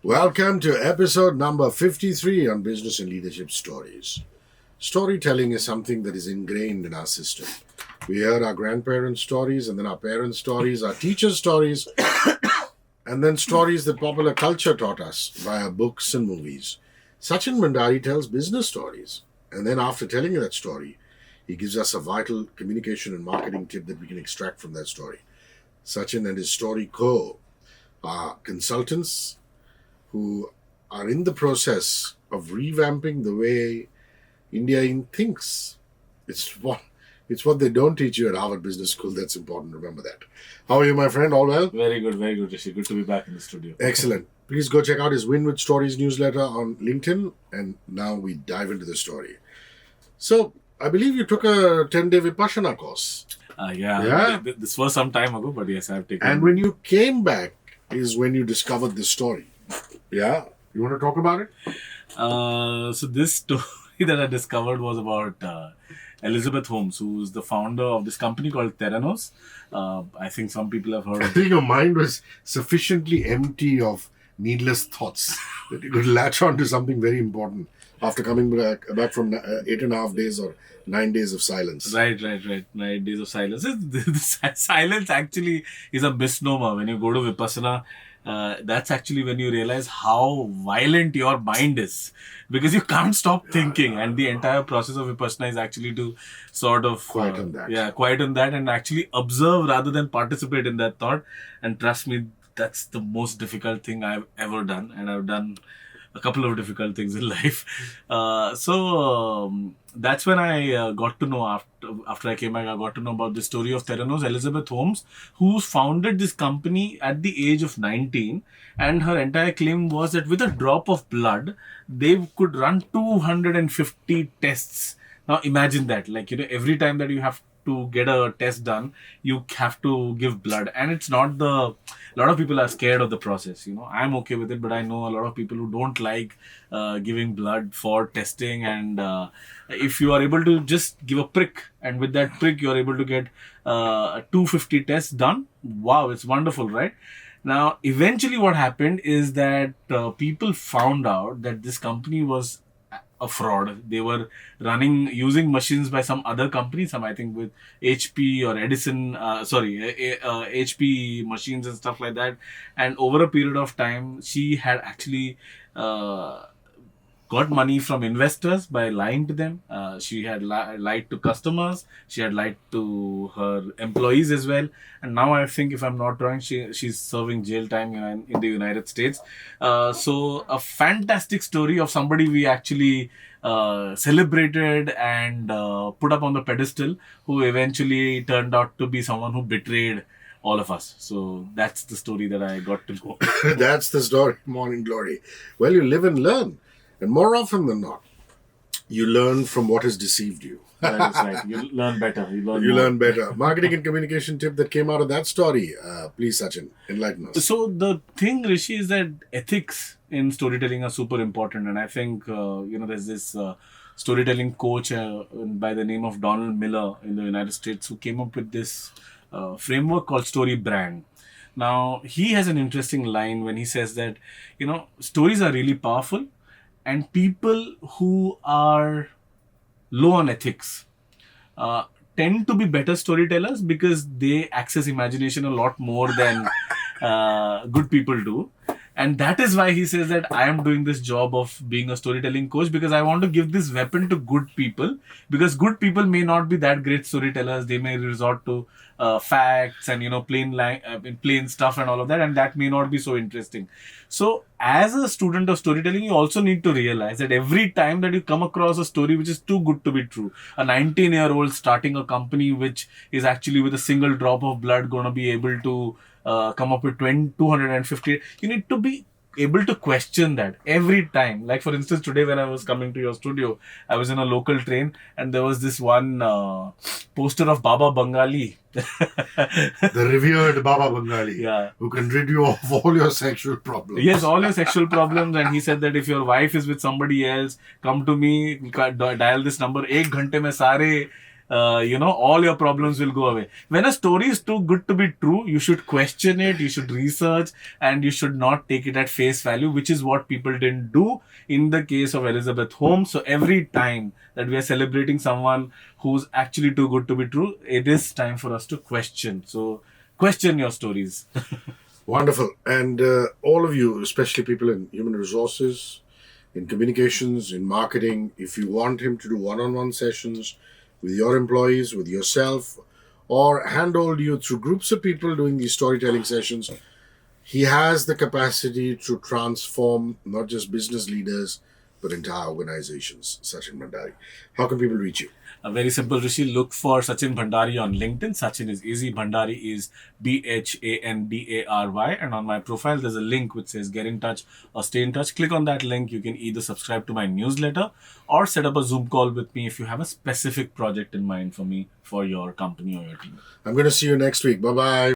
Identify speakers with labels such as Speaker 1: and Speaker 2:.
Speaker 1: Welcome to episode number 53 on Business and Leadership Stories. Storytelling is something that is ingrained in our system. We hear our grandparents' stories, and then our parents' stories, our teachers' stories, and then stories that popular culture taught us via books and movies. Sachin Bhandary tells business stories, and then after telling that story, he gives us a vital communication and marketing tip that we can extract from that story. Sachin and his story co are consultants who are in the process of revamping the way India thinks. It's what they don't teach you at Harvard Business School. That's important. Remember that. How are you, my friend? All well?
Speaker 2: Very good, Rishi. Good to be back in the studio.
Speaker 1: Excellent. Please go check out his Win with Stories newsletter on LinkedIn. And now we dive into the story. So, I believe you took a 10-day Vipassana course.
Speaker 2: Yeah. This was some time ago, but yes, I've taken.
Speaker 1: And when you came back is when you discovered this story. Yeah? You want to talk about it?
Speaker 2: So this story that I discovered was about Elizabeth Holmes, who is the founder of this company called Theranos. I think some people have heard
Speaker 1: I
Speaker 2: of
Speaker 1: think your mind was sufficiently empty of needless thoughts that you could latch on to something very important after coming back from 8.5 days or 9 days of silence.
Speaker 2: Right. 9 days of silence. The silence actually is a misnomer. When you go to Vipassana, that's actually when you realize how violent your mind is, because you can't stop thinking. And the entire process of Vipassana is actually to sort of
Speaker 1: Quieten that
Speaker 2: and actually observe rather than participate in that thought. And trust me, that's the most difficult thing I've ever done. And I've done a couple of difficult things in life. That's when I got to know, after I came back, I got to know about the story of Theranos, Elizabeth Holmes, who founded this company at the age of 19. And her entire claim was that with a drop of blood, they could run 250 tests. Now imagine that, every time that you have to get a test done, you have to give blood. And it's not a lot of people are scared of the process. I'm okay with it, but I know a lot of people who don't like giving blood for testing. And if you are able to just give a prick, and with that prick, you're able to get 250 tests done. Wow, it's wonderful, right? Now, eventually what happened is that people found out that this company was a fraud. They were using machines by some other company, I think with HP or Edison, HP machines and stuff like that. And over a period of time, she had actually got money from investors by lying to them. She had lied to customers. She had lied to her employees as well. And now I think, if I'm not wrong, she's serving jail time in the United States. So a fantastic story of somebody we actually celebrated and put up on the pedestal, who eventually turned out to be someone who betrayed all of us. So that's the story that I got to know.
Speaker 1: That's the story, Morning Glory. Well, you live and learn. And more often than not, you learn from what has deceived you.
Speaker 2: That is right. You learn better.
Speaker 1: You learn better. Marketing and communication tip that came out of that story. Please, Sachin, enlighten us.
Speaker 2: So the thing, Rishi, is that ethics in storytelling are super important. And I think, there's this storytelling coach by the name of Donald Miller in the United States, who came up with this framework called Story Brand. Now, he has an interesting line when he says that, stories are really powerful. And people who are low on ethics tend to be better storytellers, because they access imagination a lot more than good people do. And that is why he says that I am doing this job of being a storytelling coach, because I want to give this weapon to good people, because good people may not be that great storytellers. They may resort to facts and plain stuff and all of that, and that may not be so interesting. So as a student of storytelling, you also need to realize that every time that you come across a story which is too good to be true, a 19-year-old starting a company which is actually with a single drop of blood going to be able to come up with 250, you need to be able to question that every time. Like, for instance, today when I was coming to your studio, I was in a local train, and there was this one poster of Baba Bengali.
Speaker 1: The revered Baba Bengali,
Speaker 2: Yeah.
Speaker 1: who can rid you of all your sexual problems.
Speaker 2: Yes, all your sexual problems. And he said that if your wife is with somebody else, come to me, dial this number. 1 घंटे में सारे all your problems will go away. When a story is too good to be true, you should question it, you should research, and you should not take it at face value, which is what people didn't do in the case of Elizabeth Holmes. So every time that we are celebrating someone who's actually too good to be true, it is time for us to question. So question your stories.
Speaker 1: Wonderful. And all of you, especially people in human resources, in communications, in marketing, if you want him to do one-on-one sessions with your employees, with yourself, or handhold you through groups of people doing these storytelling sessions, he has the capacity to transform not just business leaders, but entire organizations. Sachin Bhandary. How can people reach you?
Speaker 2: Very simple, Rishi. Look for Sachin Bhandary on LinkedIn. Sachin is easy. Bhandary is Bhandary. And on my profile, there's a link which says get in touch or stay in touch. Click on that link. You can either subscribe to my newsletter or set up a Zoom call with me if you have a specific project in mind for me, for your company or your team.
Speaker 1: I'm going to see you next week. Bye-bye.